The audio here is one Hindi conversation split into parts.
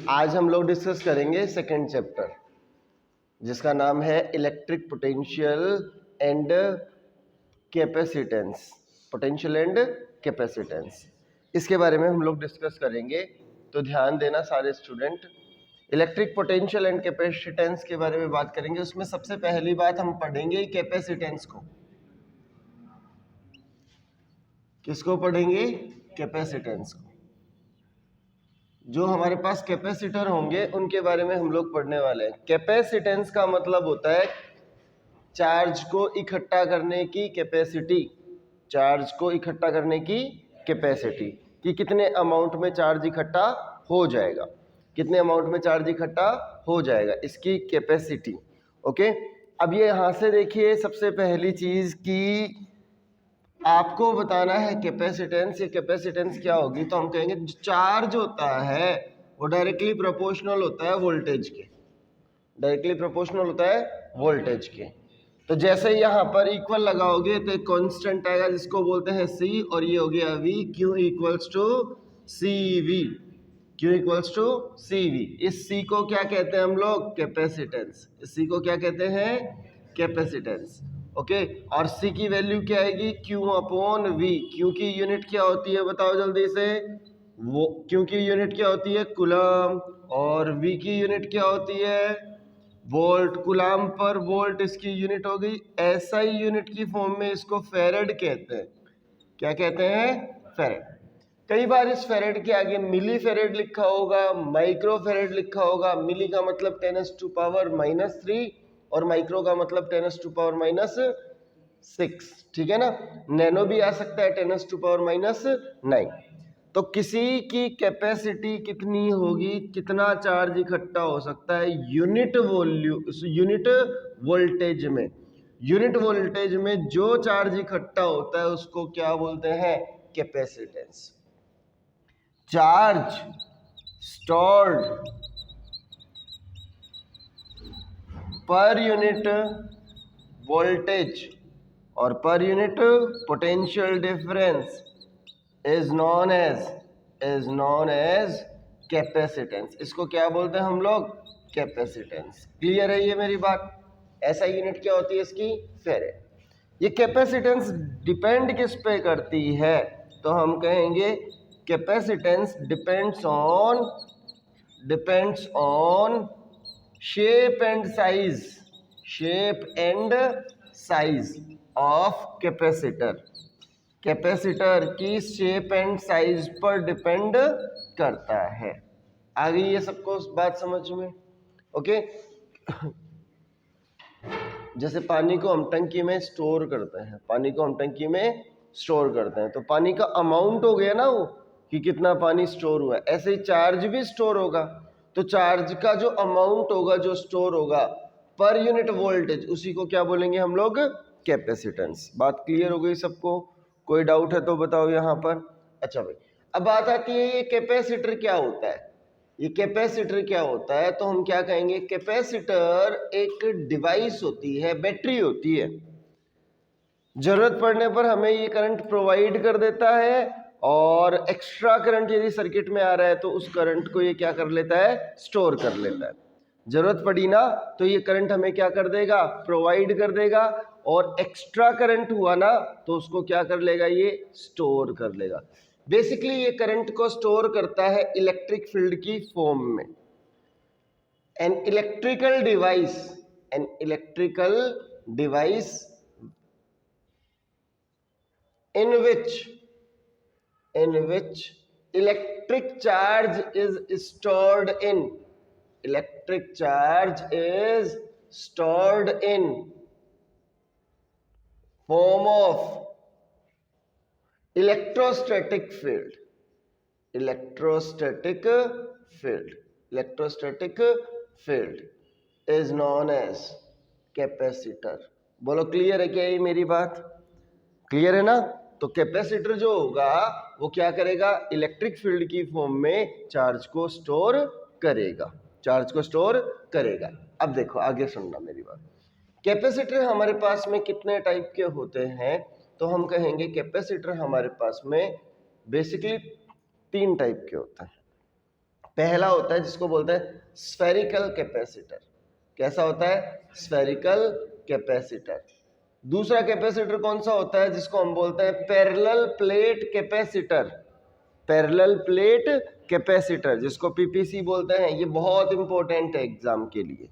आज हम लोग डिस्कस करेंगे सेकंड चैप्टर जिसका नाम है electric potential and capacitance. Potential and capacitance, इसके बारे में हम लोग डिस्कस करेंगे। तो ध्यान देना सारे student. Electric potential and capacitance के बारे में बात करेंगे। उसमें सबसे पहली बात हम पढ़ेंगे कैपेसिटेंस को। किसको पढ़ेंगे? कैपेसिटेंस को। जो हमारे पास कैपेसिटर होंगे उनके बारे में हम लोग पढ़ने वाले हैं। कैपेसिटेंस का मतलब होता है चार्ज को इकट्ठा करने की कैपेसिटी। चार्ज को इकट्ठा करने की कैपेसिटी कि कितने अमाउंट में चार्ज इकट्ठा हो जाएगा, कितने अमाउंट में चार्ज इकट्ठा हो जाएगा, इसकी कैपेसिटी। ओके, अब ये यहाँ से देखिए, सबसे पहली चीज की आपको बताना है कैपेसिटेंस। ये कैपेसिटेंस क्या होगी? तो हम कहेंगे जो चार्ज होता है वो डायरेक्टली प्रोपोर्शनल होता है वोल्टेज के। डायरेक्टली प्रोपोर्शनल होता है वोल्टेज के। तो जैसे यहाँ पर इक्वल लगाओगे तो एक कांस्टेंट आएगा जिसको बोलते हैं C, और ये हो गया V। Q equals to CV। Q equals to CV। इस C को क्या कहते हैं हम लोग? कैपेसिटेंस। इस C को क्या कहते हैं? कैपेसिटेंस। ओके, और C की वैल्यू क्या आएगी? Q upon V। Q की यूनिट क्या होती है बताओ जल्दी से? वो Q की यूनिट क्या होती है? कूलम। और V की यूनिट क्या होती है? वोल्ट। कूलम पर वोल्ट इसकी यूनिट हो गई। SI यूनिट की फॉर्म में इसको फेरेड कहते हैं। क्या कहते हैं? फेरेड। कई बार इस फेरेड के आगे मिली फेरेड लिखा होगा, माइक्रो फेरेड लिखा होगा। मिली का मतलब 10⁻⁻³ और माइक्रो का मतलब 10⁻⁻⁶। ठीक है ना? नैनो भी आ सकता है 10⁻⁹। तो किसी की कैपेसिटी कितनी होगी, कितना चार्ज इकट्ठा हो सकता है यूनिट वोल्टेज में। यूनिट वोल्टेज में जो चार्ज इकट्ठा होता है उसको क्या बोलते हैं? Capacitance. Charge stored per unit voltage और per unit potential difference is known as capacitance. इसको क्या बोलते हैं हम लोग? कैपेसिटेंस। क्लियर है ये मेरी बात? ऐसा यूनिट क्या होती है इसकी? फेरेड। ये कैपेसिटेंस डिपेंड किस पे करती है? तो हम कहेंगे capacitance depends on shape and size of capacitor. Capacitor की शेप एंड साइज पर डिपेंड करता है। आ गई ये सबको बात समझ में? ओके, जैसे पानी को हम टंकी में स्टोर करते हैं, पानी को हम टंकी में स्टोर करते हैं, तो पानी का अमाउंट हो गया ना वो कि कितना पानी स्टोर हुआ है। ऐसे ही चार्ज भी स्टोर होगा। तो चार्ज का जो अमाउंट होगा, जो स्टोर होगा पर यूनिट वोल्टेज, उसी को क्या बोलेंगे हम लोग? कैपेसिटेंस। बात क्लियर हो गई सबको? कोई डाउट है तो बताओ यहाँ पर। अच्छा भाई, अब बात आती है ये कैपेसिटर क्या होता है? ये कैपेसिटर क्या होता है? तो हम क्या कहेंगे? कैपेसिटर एक डिवाइस होती है, बैटरी होती है। जरूरत पड़ने पर हमें ये करंट प्रोवाइड कर देता है, और एक्स्ट्रा करंट यदि सर्किट में आ रहा है तो उस करंट को ये क्या कर लेता है? स्टोर कर लेता है। जरूरत पड़ी ना तो ये करंट हमें क्या कर देगा? प्रोवाइड कर देगा। और एक्स्ट्रा करंट हुआ ना तो उसको क्या कर लेगा? ये स्टोर कर लेगा। बेसिकली ये करंट को स्टोर करता है इलेक्ट्रिक फील्ड की फॉर्म में। An electrical device in which electric charge is stored in form of electrostatic field is known as capacitor। बोलो क्लियर है क्या ये मेरी बात? क्लियर है ना? तो कैपेसिटर जो होगा वो क्या करेगा? इलेक्ट्रिक फील्ड की फॉर्म में चार्ज को स्टोर करेगा। अब देखो आगे सुनना मेरी बात। कैपेसिटर हमारे पास में कितने टाइप के होते हैं? तो हम कहेंगे कैपेसिटर हमारे पास में बेसिकली 3 टाइप के होते हैं। पहला होता है जिसको बोलते हैं स्फेरिकल कैपेसिटर। कैसा होता है? Spherical capacitor. दूसरा कैपेसिटर कौन सा होता है? जिसको हम बोलते हैं parallel plate capacitor. Parallel plate capacitor जिसको पीपीसी बोलते हैं, ये बहुत इंपॉर्टेंट है एग्जाम के लिए।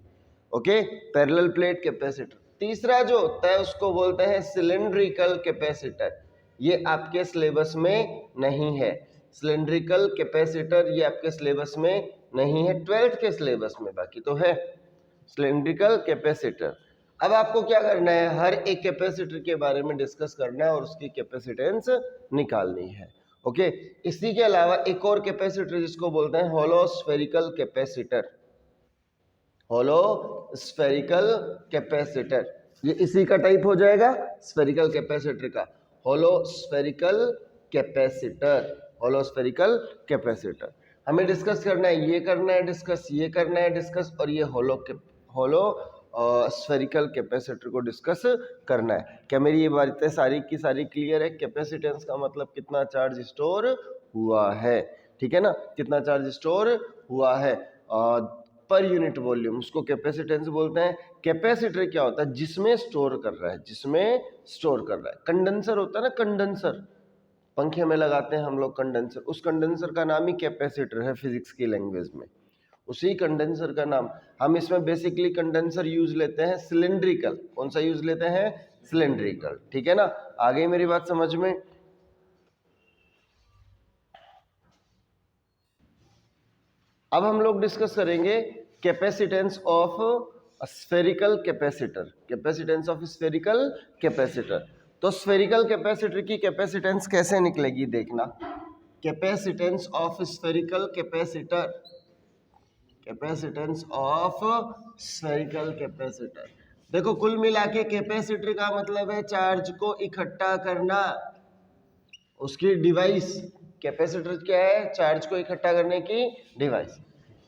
Okay, parallel plate capacitor. तीसरा जो होता है उसको बोलते हैं सिलेंड्रिकल कैपेसिटर। ये आपके सिलेबस में नहीं है। सिलेंड्रिकल कैपेसिटर ये आपके सिलेबस में नहीं है, 12th के सिलेबस में, बाकी तो है सिलेंड्रिकल कैपेसिटर। अब आपको क्या करना है? हर एक कैपेसिटर के बारे में डिस्कस करना है और उसकी कैपेसिटेंस निकालनी है। ओके, इसी के अलावा एक और कैपेसिटर जिसको बोलते हैं होलोस्फेरिकल कैपेसिटर। होलोस्फेरिकल कैपेसिटर ये इसी का टाइप हो जाएगा, स्फेरिकल कैपेसिटर का। होलोस्फेरिकल कैपेसिटर, होलोस्फेरिकल कैपेसिटर हमें डिस्कस करना है, ये करना है डिस्कस, ये करना है डिस्कस, और ये होलो स्फेरिकल कैपेसिटर को डिस्कस करना है। क्या मेरी ये बातें सारी की सारी क्लियर है? कैपेसिटेंस का मतलब कितना चार्ज स्टोर हुआ है, ठीक है ना, कितना चार्ज स्टोर हुआ है पर यूनिट वॉल्यूम, उसको कैपेसिटेंस बोलते हैं। कैपेसिटर क्या होता है? जिसमें स्टोर कर रहा है, जिसमें स्टोर कर रहा है। कंडेंसर होता है ना, कंडेंसर, पंखे में लगाते हैं हम लोग कंडेंसर, उस कंडेंसर का नाम ही कैपेसिटर है फिजिक्स की लैंग्वेज में, उसी कंडेंसर का नाम। हम इसमें बेसिकली कंडेंसर यूज लेते हैं सिलेंड्रिकल। कौन सा यूज लेते हैं? सिलेंड्रिकल, ठीक है ना। आ गई मेरी बात समझ में? अब हम लोग डिस्कस करेंगे capacitance of spherical capacitor. Capacitance of spherical capacitor. तो स्फेरिकल कैपेसिटर की कैपेसिटेंस कैसे निकलेगी देखना। Capacitance of spherical capacitor, capacitance of spherical capacitor. देखो कुल मिला के कैपेसिटर का मतलब है चार्ज को इकट्ठा करना, उसकी डिवाइस। कैपेसिटर क्या है? चार्ज को इकट्ठा करने की डिवाइस।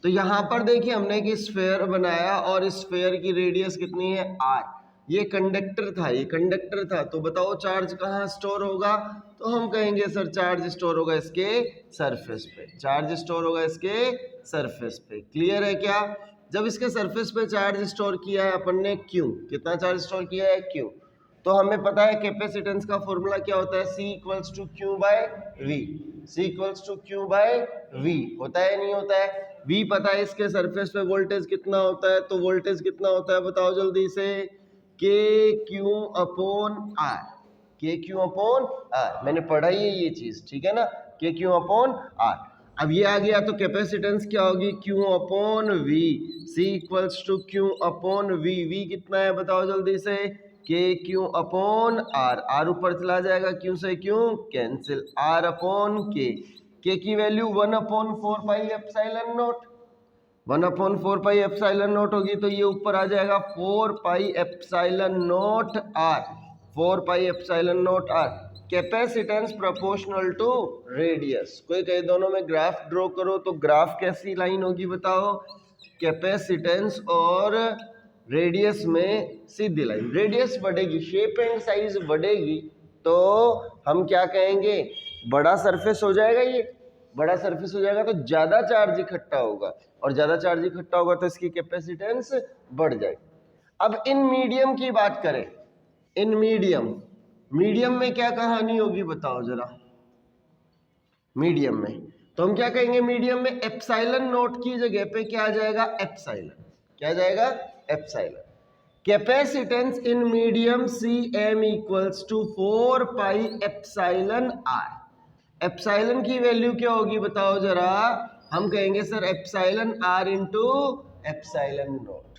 तो यहाँ पर देखिए हमने एक स्फेयर बनाया और इस स्फेयर की रेडियस कितनी है? r। ये कंडक्टर था, ये कंडक्टर था, तो बताओ चार्ज कहाँ स्टोर होगा? तो हम कहेंगे सर चार्ज स्टोर होगा इसके सरफेस पे, चार्ज स्टोर होगा इसके सरफेस पे। क्लियर है क्या? जब इसके सरफेस पे चार्ज स्टोर किया है अपन ने Q, कितना चार्ज स्टोर किया है? Q। तो हमें पता है कैपेसिटेंस का फॉर्मूला क्या होता है? C equals to Q by V। C equals to Q by V होता है नहीं होता है? V पता है इसके सरफेस पे वोल्टेज कितना होता है, तो वोल्टेज कितना होता है बताओ जल्दी से? KQ upon R। KQ upon R, मैंने पढ़ा ही है ये चीज, ठीक है ना, KQ अपॉन R। अब ये आ गया तो कैपेसिटेंस क्या होगी? Q upon V। C equals to Q upon V। V कितना है बताओ जल्दी से? KQ upon R। R ऊपर चला जाएगा, Q से Q cancel, R upon K की value 1/4 pi epsilon naught, 1/4 pi epsilon naught होगी, तो ये ऊपर आ जाएगा 4 pi epsilon naught R, 4 pi epsilon naught R। Capacitance proportional to radius. कोई कहे दोनों में ग्राफ ड्रॉ करो, तो ग्राफ कैसी लाइन होगी बताओ? कैपेसिटेंस और रेडियस में सीधी लाइन। रेडियस बढ़ेगी, शेप एंड साइज बढ़ेगी, तो हम क्या कहेंगे? बड़ा सरफेस हो जाएगा, ये बड़ा सरफेस हो जाएगा तो ज्यादा चार्ज इकट्ठा होगा, और ज्यादा चार्ज इकट्ठा होगा तो इसकी कैपेसिटेंस बढ़ जाएगी। अब इन मीडियम की बात करें, इन मीडियम में क्या कहानी होगी बताओ जरा? मीडियम में तो हम क्या कहेंगे? मीडियम में एप्सिलॉन नॉट की जगह पे क्या आ जाएगा? एप्सिलॉन। क्या जाएगा? Epsilon. Capacitance in medium Cm equals to 4 pi epsilon R। Epsilon की वैल्यू क्या होगी बताओ जरा? हम कहेंगे sir epsilon R into epsilon naught.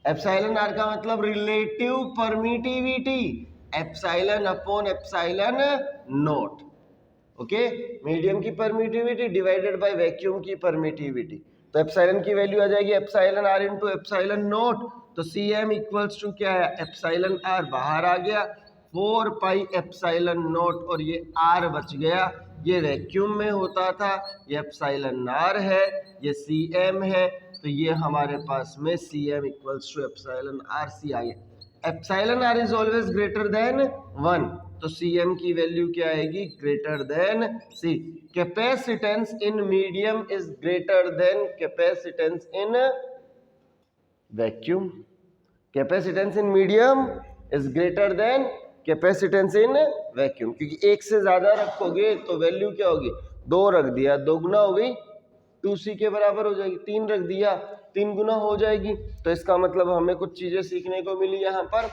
Epsilon R का मतलब relative permittivity, epsilon upon epsilon naught. Okay, medium की परमिटिविटी डिवाइडेड बाय वैक्यूम की परमिटिविटी। तो एप्सिलॉन की वैल्यू आ जाएगी epsilon R into epsilon naught. तो Cm इक्वल्स टू क्या है? एप्सिलॉन R बाहर आ गया, 4 पाई एप्सिलॉन नॉट, और ये R बच गया। ये वैक्यूम में होता था, ये एप्सिलॉन R है, ये Cm है, तो ये हमारे पास में Cm equals to epsilon R C आ गया। Epsilon R is always greater than 1, तो Cm की वैल्यू क्या आएगी? Greater than C. Capacitance in medium is greater than capacitance in vacuum. Capacitance in medium is greater than capacitance in vacuum, क्योंकि एक से ज्यादा रखोगे तो वैल्यू क्या होगी? 2 रख दिया 2 गुना हो गई 2C के बराबर हो जाएगी, 3 रख दिया 3 गुना हो जाएगी. तो इसका मतलब हमें कुछ चीजें सीखने को मिली यहाँ पर.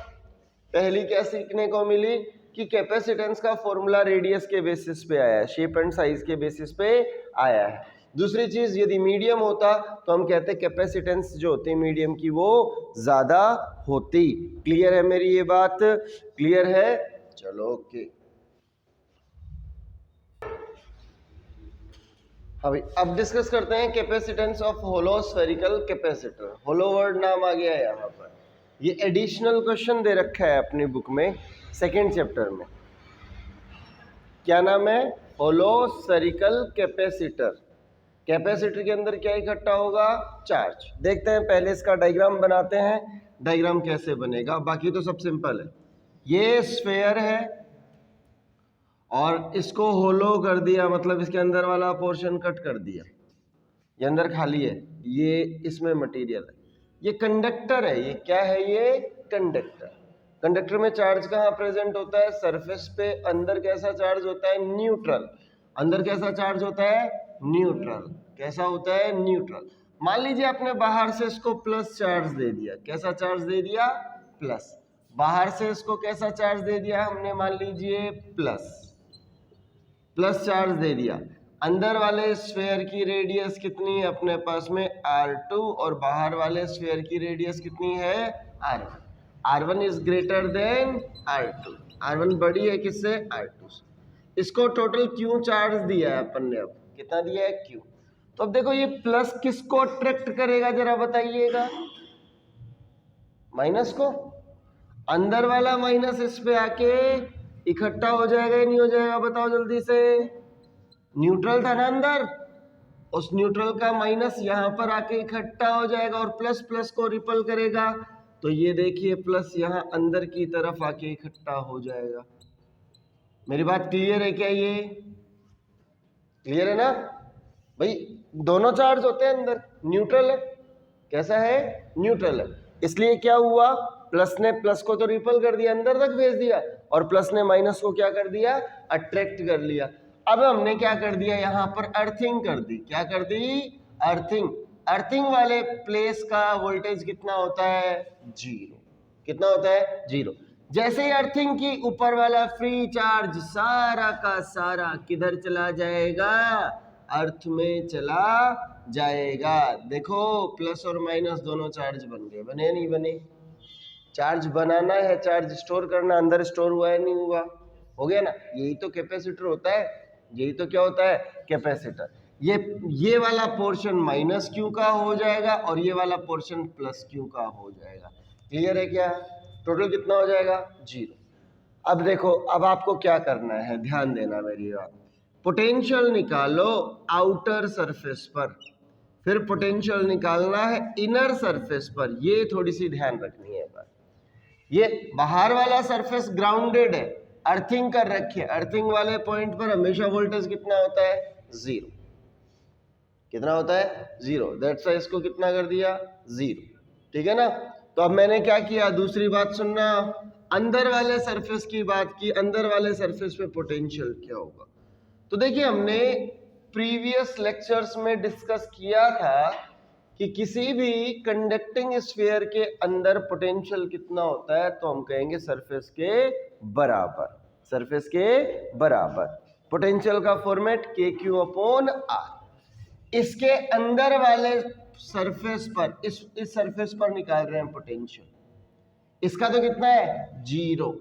पहली क्या सीखने को मिली कि कैपेसिटेंस का फॉर्मूला रेडियस के बेसिस पे आया है, शेप एंड साइज के बेसिस पे आया है. दूसरी चीज, यदि मीडियम होता तो हम कहते कैपेसिटेंस जो होती मीडियम की वो ज्यादा होती. क्लियर है मेरी ये बात? क्लियर है? चलो ओके. अब डिस्कस करते हैं capacitance of hollow spherical capacitor. Hollow word नाम आ गया है यहाँ पर. ये एडिशनल क्वेश्चन दे रखा है अपनी बुक में सेकेंड चैप्टर में. क्या नाम है? होलो स्फेरिकल कैपेसिटर. कैपेसिटर के अंदर क्या इकट्ठा होगा? चार्ज. देखते हैं पहले इसका डायग्राम बनाते हैं. डायग्राम कैसे बनेगा? बाकी तो सब सिंपल है. ये स्फेयर है और इसको होलो कर दिया, मतलब इसके अंदर वाला पोर्शन कट कर दिया. ये अंदर खाली है, ये इसमें मटेरियल है. ये कंडक्टर है. ये क्या है? ये कंडक्टर. कंडक्टर में चार्ज कहाँ प्रेजेंट होता है? सरफेस पे. अंदर कैसा चार्ज होता है? न्यूट्रल. अंदर कैसा चार्ज होता है? न्यूट्रल. कैसा होता है? न्यूट्रल. मान लीजिए आपने बाहर से इसको प्लस चार्ज दे दिया. कैसा चार्ज दे दिया? प्लस. बाहर से इसको कैसा चार्ज दे दिया हमने? मान लीजिए प्लस चार्ज दे दिया. अंदर वाले स्फेयर की रेडियस कितनी है अपने पास में? R2. और बाहर वाले स्फेयर की रेडियस कितनी है? R1. R1 is greater then R2. R1 बड़ी है किससे? R2 से. इसको टोटल क्यू चार्ज दिया है अपन ने. अब कितना दिया है? Q. तो अब देखो ये प्लस किसको अट्रैक्ट करेगा जरा बताइएगा? माइनस को. अंदर वाला माइनस इस पे आके इकट्ठा हो जाएगा या नहीं हो जाएगा? बताओ जल्दी से. न्यूट्रल था ना अंदर, उस न्यूट्रल का माइनस यहाँ पर आके इकट्ठा हो जाएगा और प्लस प्लस को रिपल करेगा. तो ये देखिए प्लस यहाँ अंदर की तरफ आके इकट्ठा हो जाएगा. मेरी बात क्लियर है क्या? ये क्लियर है ना भाई? दोनों चार्ज होते हैं अंदर. न्यूट्रल है. कैसा है? न्यूट्रल है. इसलिए क्या हुआ? प्लस ने प्लस को तो रिपल कर दिया, अंदर तक भेज दिया, और प्लस ने माइनस को क्या कर दिया? अट्रैक्ट कर लिया. अब हमने क्या कर दिया? यहाँ पर अर्थिंग कर दी. क्या कर दी? अर्थिंग. अर्थिंग वाले प्लेस का वोल्टेज कितना होता है? 0. कितना होता है? 0. जैसे ही अर्थिंग की ऊपर वाला फ्री चार्ज सारा का सारा किधर चला जाएगा? अर्थ में चला जाएगा. देखो प्लस और माइनस दोनों चार्ज बन गए. बने नहीं बने? चार्ज बनाना है, चार्ज स्टोर करना. अंदर स्टोर हुआ है नहीं हुआ? हो गया ना. यही तो कैपेसिटर होता है. यही तो क्या होता है? कैपेसिटर. ये वाला पोर्शन माइनस क्यू का हो जाएगा और ये वाला पोर्शन प्लस क्यू का हो जाएगा. क्लियर है क्या? टोटल कितना हो जाएगा? 0. अब देखो, अब आपको क्या करना है, ध्यान देना मेरी बात. पोटेंशियल निकालो आउटर सरफेस पर, फिर पोटेंशियल निकालना है इनर सरफेस पर. ये थोड़ी सी ध्यान रखनी है बात. ये बाहर वाला सरफेस ग्राउंडेड है, अर्थिंग कर रखी है. अर्थिंग वाले पॉइंट पर हमेशा वोल्टेज कितना होता है? 0. कितना होता है? 0. दैट्स व्हाई इसको कितना कर दिया? 0. ठीक है ना. तो अब मैंने क्या किया? दूसरी बात सुनना. अंदर वाले सरफेस की बात की. अंदर वाले सरफेस पे पोटेंशियल क्या होगा? तो देखिए हमने प्रीवियस लेक्चर्स में डिस्कस किया था कि किसी भी कंडक्टिंग स्फीयर के अंदर पोटेंशियल कितना होता है? तो हम कहेंगे सरफेस के बराबर. सरफेस के बराबर. पोटेंशियल का फॉर्मेट KQ/R. इसके अंदर वाले सरफेस पर, इस सरफेस पर निकाल रहे हैं पोटेंशियल. इसका तो कितना है? 0.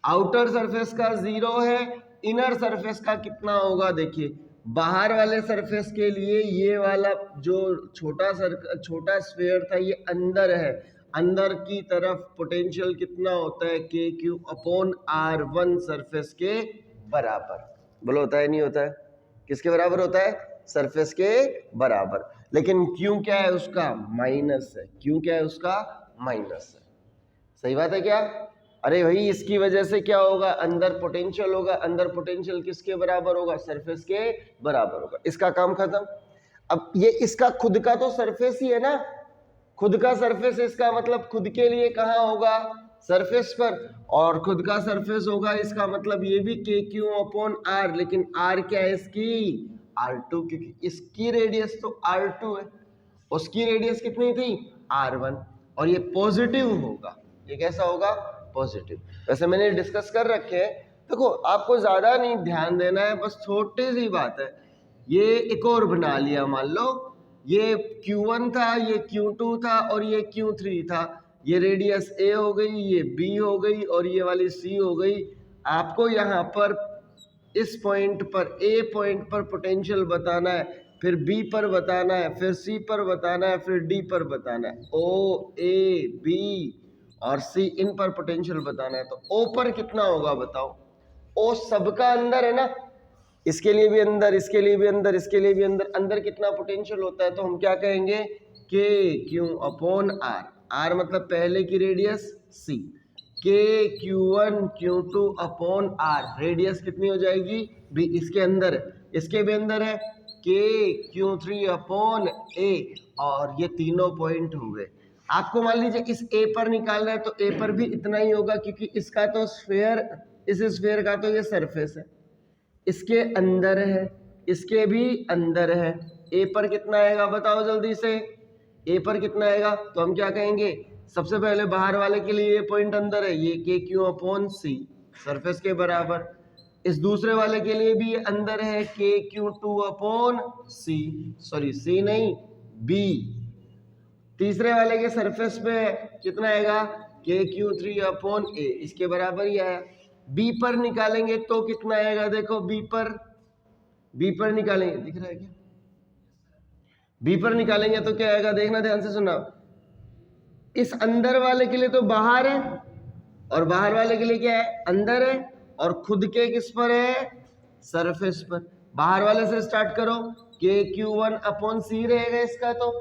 आउटर सरफेस का 0 है. इनर सरफेस का कितना होगा? देखिए बाहर वाले सरफेस के लिए ये वाला जो छोटा स्फीयर था ये अंदर है. अंदर की तरफ पोटेंशियल कितना होता है? KQ/R1 सरफेस के बराबर. बोलो होता है नहीं होता है? किसके बराबर होता है? सरफेस के बराबर. लेकिन क्यू क्या है उसका? माइनस है. क्यू क्या है उसका? माइनस है. सही बात है क्या? अरे भाई इसकी वजह से क्या होगा, अंदर पोटेंशियल होगा, अंदर पोटेंशियल किसके बराबर होगा, सरफेस के बराबर होगा। इसका काम खत्म। अब ये इसका खुद का तो सरफेस ही है ना, खुद का सरफेस, इसका मतलब खुद के लिए कहाँ होगा, सरफेस पर, और खुद का सरफेस होगा इसका मतलब ये भी के क्यू अपॉन आर, लेकिन आर क्या है इसकी, R2, क्योंकि इसकी रेडियस तो R2 है, उसकी रेडियस कितनी थी, R1, और ये पॉजिटिव होगा, ये कैसा होगा, पॉजिटिव। वैसे मैंने डिस्कस कर रखे हैं, देखो आपको ज्यादा नहीं ध्यान देना है, बस छोटी सी बात है। ये एक और बना लिया, मान लो ये Q1 था, ये Q2 था और ये Q3 था, ये रेडियस A हो गई, ये B हो गई और ये वाली C हो गई। आपको यहाँ पर इस पॉइंट पर, A पॉइंट पर पोटेंशियल बताना है, फिर B पर बताना है, फिर C पर बताना है, फिर D पर बताना है, O, A, B और C इन पर पोटेंशियल बताना है। तो O पर कितना होगा बताओ, O सबका अंदर है ना, इसके लिए भी अंदर, इसके लिए भी अंदर, इसके लिए भी अंदर, अंदर कितना पोटेंशियल होता है, तो हम क्या कहेंगे, के क्यू अपॉन आर, आर मतलब पहले की रेडियस सी, के Q1 Q2 upon are, radius कितनी हो जाएगी भी, इसके अंदर है, इसके भी अंदर है, के Q3 अपॉन ए, और ये तीनों पॉइंट हो गए। आपको मान लीजिए इस ए पर निकालना है, तो ए पर भी इतना ही होगा, क्योंकि इसका तो स्फीयर, इस स्फीयर का तो ये सरफेस है, इसके अंदर है, इसके भी अंदर है। ए पर कितना आएगा बताओ जल्दी से, ए पर कितना आएगा, तो हम क्या कहेंगे, सबसे पहले बाहर वाले के लिए ये पॉइंट अंदर है, ये के क्यू अपॉन सी, सरफेस के बराबर। इस दूसरे वाले के लिए भी ये अंदर है, के क्यू टू अपॉन सी, सॉरी सी नहीं बी। तीसरे वाले के सरफेस पे कितना आएगा, के क्यू थ्री अपॉन ए, इसके बराबर ही आया। बी पर निकालेंगे तो कितना आएगा, देखो बी पर निकालेंगे, दिख रहा है क्या, बी पर निकालेंगे तो क्या आएगा, देखना ध्यान से सुना। इस अंदर वाले के लिए तो बाहर है, और बाहर वाले के लिए क्या है, अंदर है, और खुद के किस पर है, सरफेस पर। बाहर वाले से स्टार्ट करो, के क्यू वन अपॉन सी रहेगा इसका, तो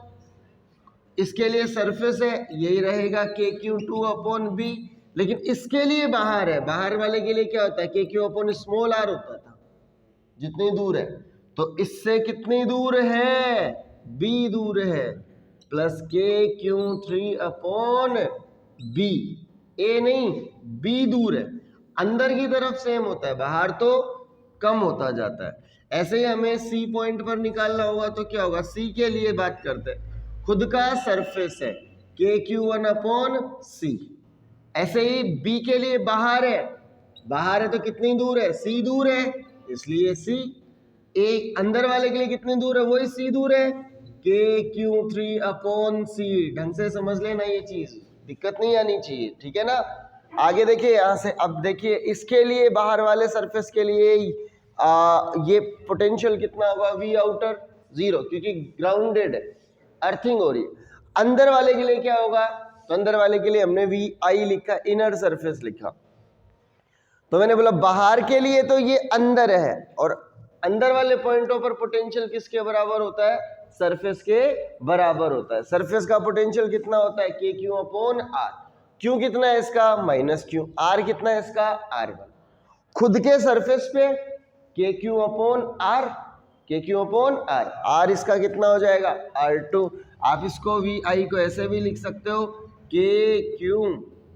इसके लिए सरफेस है, यही रहेगा के क्यू टू अपॉन बी, लेकिन इसके लिए बाहर है, बाहर वाले के लिए क्या होता है, k Q upon small are होता था, जितनी दूर है, तो इससे कितनी दूर है, बी दूर है, प्लस के क्यू थ्री अपॉन बी, ए नहीं बी दूर है, अंदर की तरफ सेम होता है, बाहर तो कम होता जाता है। ऐसे ही हमें सी पॉइंट पर निकालना होगा, तो क्या होगा, सी के लिए बात करते हैं, खुद का सरफेस है के क्यू वन अपॉन सी। ऐसे ही बी के लिए बाहर है तो कितनी दूर है, सी दूर है, इसलिए सी। ए अंदर वाले के लिए कितनी दूर है, वही सी दूर है, के क्यू थ्री अपॉन सी। ढंग से समझ लेना ये चीज, दिक्कत नहीं आनी चाहिए, ठीक है ना। आगे देखिए यहाँ से, अब देखिए इसके लिए बाहर वाले सरफेस के लिए ये पोटेंशियल कितना होगा, वी आउटर 0, क्योंकि ग्राउंडेड है, अर्थिंग हो रही है। अंदर वाले के लिए क्या होगा, तो अंदर वाले के लिए हमने वी आई लिखा, इनर सरफेस लिखा, तो मैंने बोला बाहर के लिए तो ये अंदर है, और अंदर वाले पॉइंटों पर पोटेंशियल किसके बराबर होता है, सरफेस के बराबर होता है। सरफेस का पोटेंशियल कितना होता है, k Q upon are, Q कितना है इसका, माइनस क्यू, आर कितना है इसका, R1। खुद के सरफेस पे के क्यू अपॉन आर, के क्यू अपॉन आर, आर इसका कितना हो जाएगा, R2। आप इसको वी आई को ऐसे भी लिख सकते हो, के क्यू,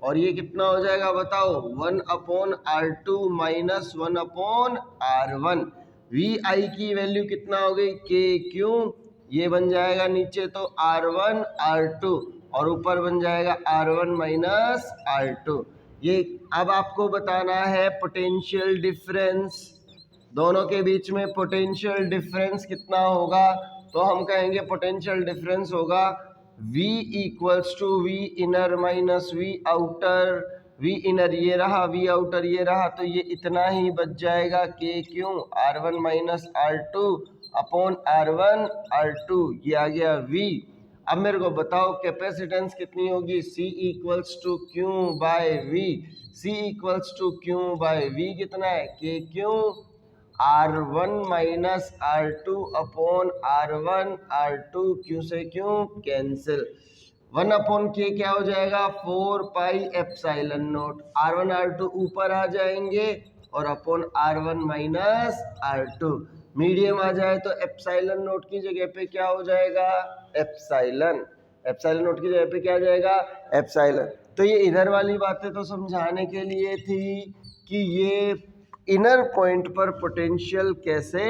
और ये कितना हो जाएगा बताओ, 1 upon R2 minus 1 upon R1। V I की वैल्यू कितना हो गई, के क्यू, ये बन जाएगा नीचे तो R1 R2, और ऊपर बन जाएगा R1 माइनस R2। ये अब आपको बताना है पोटेंशियल डिफरेंस, दोनों के बीच में पोटेंशियल डिफरेंस कितना होगा, तो हम कहेंगे पोटेंशियल डिफरेंस होगा V equals to V inner minus V outer. V inner ये रहा, वी आउटर ये रहा, तो ये इतना ही बच जाएगा, के Q R1 minus R2 upon R1 R2, ये आ गया V। अब मेरे को बताओ कैपेसिटेंस कितनी होगी, C equals to Q by V, C equals to Q by V कितना है, k Q R1 minus R2 upon R1 R2, Q से क्यू कैंसिल, 1/k क्या हो जाएगा 4πε0। R1 R2 ऊपर आ जाएंगे और upon R1 minus R2। Medium आ जाए तो एप्सिलॉन नोट की जगह पे क्या हो जाएगा एप्सिलॉन। एप्सिलॉन नोट की जगह पे क्या आ जाएगा एप्सिलॉन। तो ये इधर वाली बातें तो समझाने के लिए थी कि ये इनर पॉइंट पर पोटेंशियल कैसे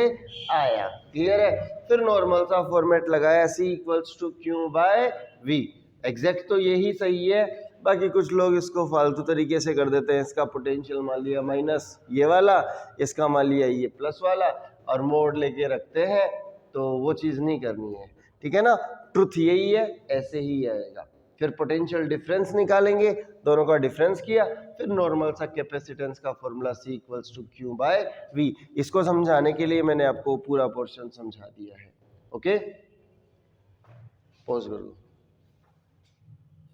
आया। क्लियर है। फिर नॉर्मल सा फॉर्मेट लगाया C equals to Q by V। Exact तो यही सही है, बाकी कुछ लोग इसको फालतू तरीके से कर देते हैं। इसका पोटेंशियल मान लिया माइनस ये वाला, इसका मान लिया ये प्लस वाला और मोड लेके रखते हैं, तो वो चीज़ नहीं करनी है। ठीक है ना। ट्रुथ यही है, ऐसे ही आएगा। फिर पोटेंशियल डिफरेंस निकालेंगे, दोनों का डिफरेंस किया, फिर नॉर्मल सा कैपेसिटेंस का formula C equals to Q by V। इसको समझाने के लिए मैंने आपको पूरा पोर्शन समझा दिया है। ओके, पॉज कर दो।